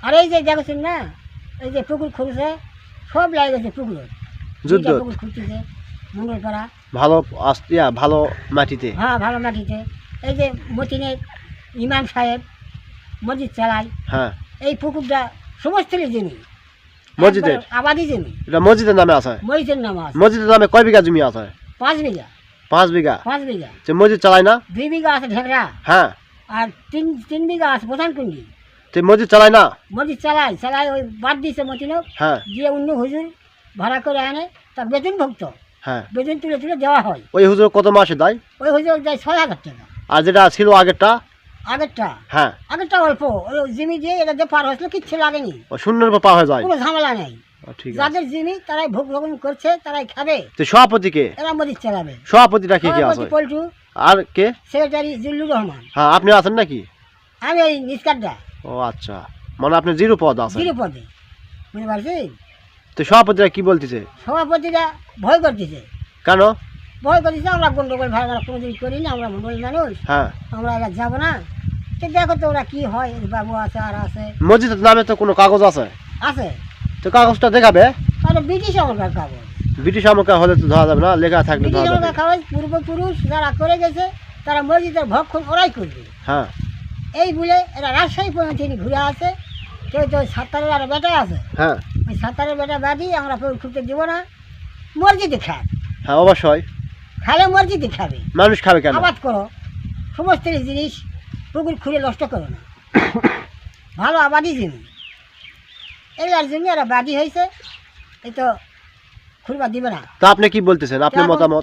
আর এই যে দেখছেন না, এই যে পুকুর খুঁড়ছে, সব লাগে গেছে পুকুর যুদ্ধ পুকুর খুঁড়তেছে মঙ্গলপাড়া ভালো ভালো মাটিতে। হ্যাঁ ভালো মাটিতে। এই যে মতিনের ইমাম সাহেব মসজিদ চালায়, হ্যাঁ এই পুকুরটা সমস্তলের জমি, মসজিদের আবাদি জমি, এটা মসজিদের নামে আছে। মসজিদের নাম আছে। মসজিদের নামে কয় বিঘা জমি আছে? 5 বিঘা। 5 বিঘা। 5 বিঘা। যে মসজিদ চালায় না? 2 বিঘা আছে ঢেকরা। হ্যাঁ। আর 3 বিঘা আছে প্রধানকুন্ডি। তো মসজিদ চালায় না? মসজিদ চালায় ওই বাদ দিয়েছে মতিনক। হ্যাঁ। দিয়ে অন্য হুজুর ভাড়া করে আনে, তার বেতন ভুক্ত। হ্যাঁ। বেতন তুলে তুলে দেওয়া হয়। ওই হুজুর কত মাসে দেয়? ওই হুজুর দেয় 6,000 টাকা। আর যেটা ছিল আগেরটা? আগেরটা? হ্যাঁ। আগেরটা অল্প, ওই জিমি দিয়ে এটা দিয়ে পার হয়েছিল, কিচ্ছু লাগেনি। শূন্যের উপর পার হয়ে যায়, কোনো ঝামেলা নেই। ঠিক আছে। যাদের জিমি তারাই ভোগ গ্রহণ করছে, তারাই খাবে। তো সভাপতিকে? এরা মসজিদ চালাবে। সভাপতিটা কি আছে? পল্টু। আর কে? সেক্রেটারি জিল্লুর রহমান। হ্যাঁ, আপনি আছেন নাকি? আমি ওই নিষ্কারটা। ও আচ্ছা, মানে আপনি জিরো পদ আছে? জিরো পদে, বুঝতে পারছেন? তো সভাপতিরা কি বলতেছে? সভাপতিরা ভয় করতেছে। কেন ভয় করতেছে? আমরা গন্ডগোল ভাই আমরা কোনোদিন করি না, আমরা মন্ডল মানুষ। হ্যাঁ। আমরা এরা যাবো না। তো দেখো তো ওরা কি হয়, বাবু আছে আর আছে। মসজিদের নামে তো কোনো কাগজ আছে? আছে। তো কাগজটা দেখাবে? তাহলে ব্রিটিশ আমলকার কাগজ। ব্রিটিশ আমলকার হলে তো ধরা যাবে না, লেখা থাকলে ব্রিটিশ ধরা যাবে। আমলকার কাগজ পূর্বপুরুষ যারা করে গেছে তারা মসজিদের ভক্ষণ ওরাই করবে। হ্যাঁ। এই বলে এরা রাজশাহী পর্যন্ত ঘুরে আছে। কেউ তো 7 আর বেটা আছে। হ্যাঁ। ওই 7 বেটা বাদি আমরা খুঁজতে দিব না, মসজিদে খায়। হ্যাঁ অবশ্যই। খালে মসজিদে খাবে। মানুষ খাবে কেন? আবাদ করো, সমস্ত জিনিস পুকুর খুঁড়ে নষ্ট করো না। ভালো আবাদি জিনিস, এগুলার জন্য এরা বাদি হয়েছে। এই তো খুঁড়বা দিবে না। তা আপনি কি বলতেছেন, আপনার মতামত?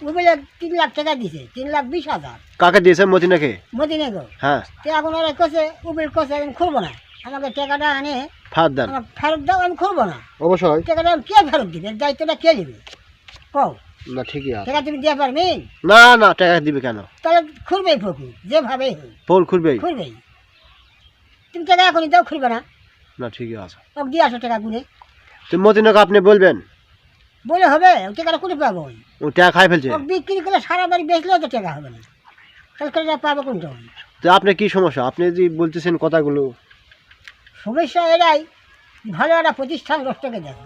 3 লাখ টাকা দিছে, 3,20,000। কাকে দিয়েছে? মদিনাকে? মদিনে গো। হ্যাঁ। তো এখন ওরা কছে উবিল কছে আমি খুলবো না, আমাকে টাকাটা আনে ফেরত দেন। আমার ফেরত দাও, আমি খুলবো না। অবশ্যই। টাকাটা কে ফেরত দিবে? দায়িত্বটা কে নেবে কও? না ঠিকই আছে। টাকা তুমি দিয়ে পারবি? না না, টাকা দিবে কেন? তাহলে খুলবেই পুকুর, যেভাবেই হোক পোল খুলবেই? খুলবেই। তুমি টাকা এখনই দাও, খুলবে না। না ঠিকই আছে। ওকে দিয়ে আসো টাকা গুনে। তো মদিনাকে আপনি বলবেন? বলে হবে? ওই টাকাটা কোথায় পাবো? ও টাকা খাই ফেলছে। ওকে বিক্রি করলে সারা বাড়ি বেচলেও তো টাকা হবে না, তাহলে টাকা পাবো কোনটা? তো আপনার কি সমস্যা? আপনি যে বলতেছেন কথাগুলো। সমস্যা এরাই ভালো একটা প্রতিষ্ঠান নষ্টকে দেখে,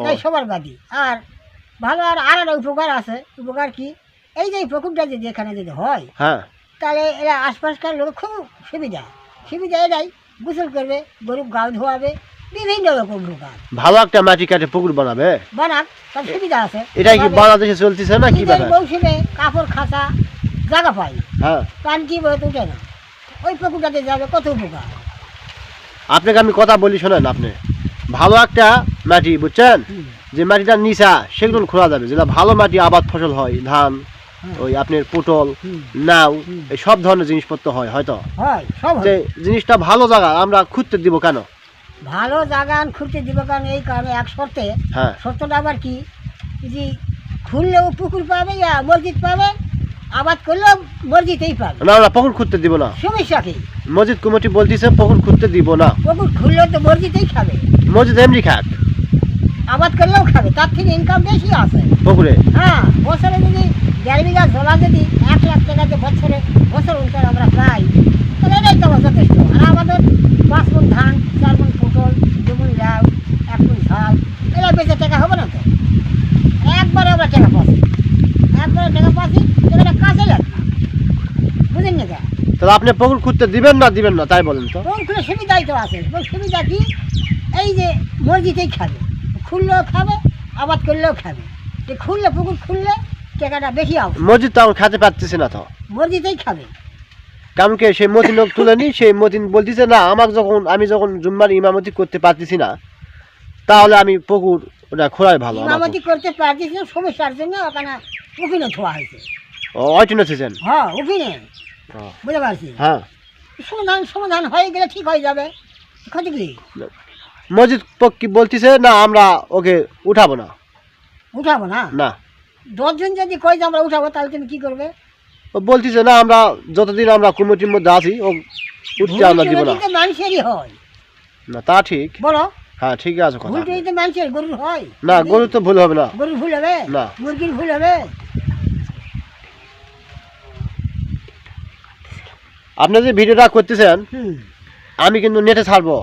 তাই সবার বাদী। আর ভালো আর একটা উপকার আছে। উপকার কি? এই যে পুকুরটা যদি এখানে যদি হয়, হ্যাঁ, তাহলে এরা আশপাশকার লোক খুব সুবিধা সুবিধা এরাই গোসল করবে, গরু গাও ধোয়াবে, বিভিন্ন রকম উপকার। ভালো একটা মাটি কাটে পুকুর বানাবে, বানাক, তার সুবিধা আছে। এটা কি বাংলাদেশে চলতেছে না কি ব্যাপার? মৌসুমে কাপড় খাঁচা জায়গা পাই, হ্যাঁ, পান কি বলতে উঠে না, ওই পুকুরটাতে যাবে, কত উপকার। আপনাকে আমি কথা বলি শোনেন। আপনি ভালো একটা মাটি বুঝছেন, যে মাটিটা নিচা সেগুলো খোলা যাবে, যেটা ভালো মাটি আবাদ ফসল হয়, ধান, ওই আপনার পটল, নাও, এই সব ধরনের জিনিসপত্র হয় হয়তো। হয় সব যে জিনিসটা ভালো জায়গা আমরা খুঁজতে দিব কেন? ভালো জায়গা খুঁড়তে দিব কারণ এই কারণে এক শর্তে। হ্যাঁ। শর্তটা আবার কি? যে খুললেও পুকুর পাবে, মসজিদ পাবে, আবাদ করলেও মসজিদেই পাবে। না না, পুকুর খুঁজতে দিব না। সমস্যা কি? মসজিদ কমিটি বলতেছে পুকুর খুঁজতে দিব না। পুকুর খুললেও তো মসজিদেই খাবে, মসজিদ এমনি খাক, আবাদ করলেও খাবে, তার থেকে ইনকাম বেশি আছে পুকুরে। হ্যাঁ, বছরে যদি 1.5 বিঘা জলা যদি 1 লাখ টাকাতে বছর অনুসারে আমরা পাই, তাহলে এটাই তো আমার যথেষ্ট। আর আমাদের 5 মণ ধান, 4 মণ পটল, 2 মণ লাউ, 1 মণ ঝাল, এরা বেঁচে টাকা হবে না তো? একবারে আমরা টাকা পাচ্ছি, একবারে টাকা পাচ্ছি, টাকাটা কাজে লাগবে, বুঝেন না? তাহলে আপনি পুকুর খুঁজতে দিবেন না দিবেন না তাই বলেন তো? পুকুর খুলে সুবিধাই তো আছে। সুবিধা কি? এই যে মসজিদেই খাবে, খুললেও খাবে, আবাদ করলেও খাবে। যে খুললে, পুকুর খুললে টাকাটা বেশি হবে। মসজিদ তো আমি খাতে পারতেছি না তো, মসজিদেই খাবে। কারণ কি সেই মতিন লোক তুলে নি, সেই মতিন বলতেছে না আমি যখন জুম্মার ইমামতি করতে পারতেছি না, তাহলে আমি পুকুর ওটা খোলাই ভালো। ইমামতি করতে পারছিস না, সমস্যার জন্য ওখানে উফিনে থোয়া হয়েছে। ও ওইটা ছিলেন? হ্যাঁ, উফিনে, বুঝতে পারছি। হ্যাঁ, সমাধান হয়ে গেলে ঠিক হয়ে যাবে। ক্ষতি কি? মসজিদ পক্ষী বলতেছে না আমরা ওকে উঠাবো না। উঠাবো না? না। 10 জন যদি কই যে আমরা উঠাবো, তাহলে তুমি কি করবে? ও বলতেছে না আমরা যতদিন আমরা কমিটির মধ্যে আছি ও উঠতে আমরা দিব না। মানুষেরই হয় না, তা ঠিক। বলো। হ্যাঁ ঠিক আছে কথা। ভুল তো মানুষের, গরুর হয় না, গরু তো ভুল হবে না। গরুর ভুল হবে না, মুরগির ভুল হবে। আপনি যে ভিডিওটা করতেছেন, আমি কিন্তু নেটে ছাড়বো,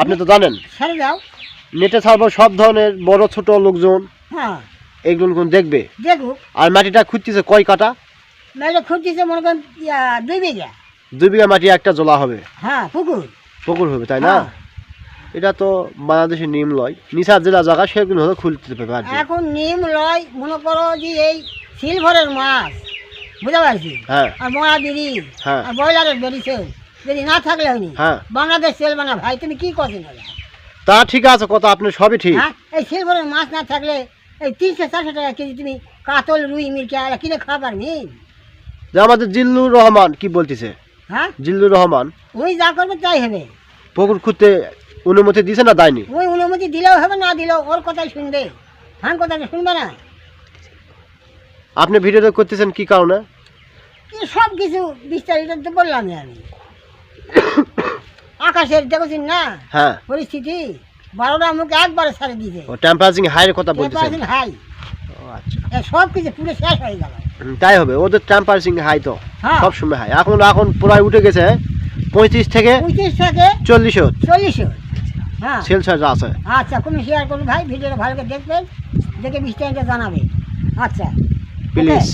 আপনি তো জানেন ছেড়ে দাও। নেটে ছাড়বো, সব ধরনের বড় ছোট লোকজন হ্যাঁ এগুলো কোন দেখবে। দেখুক। আর মাটিটা খুঁজতেছে কয় কাটা? মেয়েটা খুঁজতেছে মনে করেন 2 বিঘা। 2 বিঘা মাটি একটা জলা হবে, হ্যাঁ পুকুর। পুকুর হবে, তাই না? হ্যাঁ। এটা তো বাংলাদেশের নিয়ম লয়, নিশার জেলা জায়গা সেগুলো হলে খুলতে পারবে আর কি। এখন নিম লয়, মনে করো যে এই সিলভারের মাছ, বুঝতে পারছি, হ্যাঁ আর ময়া বিড়ি, হ্যাঁ আর ব্রয়লারের বেরিয়েছে, যদি না থাকলে হয়নি হ্যাঁ, বাংলাদেশ চলবে না ভাই। তুমি কি করছেন? তা ঠিক আছে, কথা আপনার সবই ঠিক। হ্যাঁ, এই সিলভারের মাছ না থাকলে এই 300-400 টাকা কেজি তুমি কাতল রুই মিরকা কিনে খাওয়া পারবি? যে আমাদের জিল্লুর রহমান কি বলতেছে, হ্যাঁ, জিল্লুর রহমান ওই যা করবে তাই হবে। পুকুর খুঁজতে অনুমতি দিছে না দেয়নি? ওই অনুমতি দিলেও হবে, না দিলেও ওর কথাই শুনবে, হ্যাঁ কথাটা শুনবে না। আপনি ভিডিওটা করতেছেন কি কারণে? সব কিছু বিস্তারিত তো বললাম আমি। আকাশের দেখেছেন না হ্যাঁ, পরিস্থিতি, 12টা মুখে একবারে ছাড়ে দিয়েছে। ও টেম্পারেচার হাইয়ের কথা বলতেছেন? হাই, ও আচ্ছা, সব কিছু পুরো শেষ হয়ে গেল। তাই হবে, ওদের টেম্পারেচার হাই তো হ্যাঁ। সব সময় হাই। এখন প্রায় উঠে গেছে 35 থেকে 25 থেকে 40 40। হ্যাঁ সেলসিয়াস আছে। আচ্ছা, কোনো শেয়ার করুন ভাই, ভিডিওটা ভালো করে দেখবেন, দেখে বিস্তারিত জানাবে। আচ্ছা প্লিজ।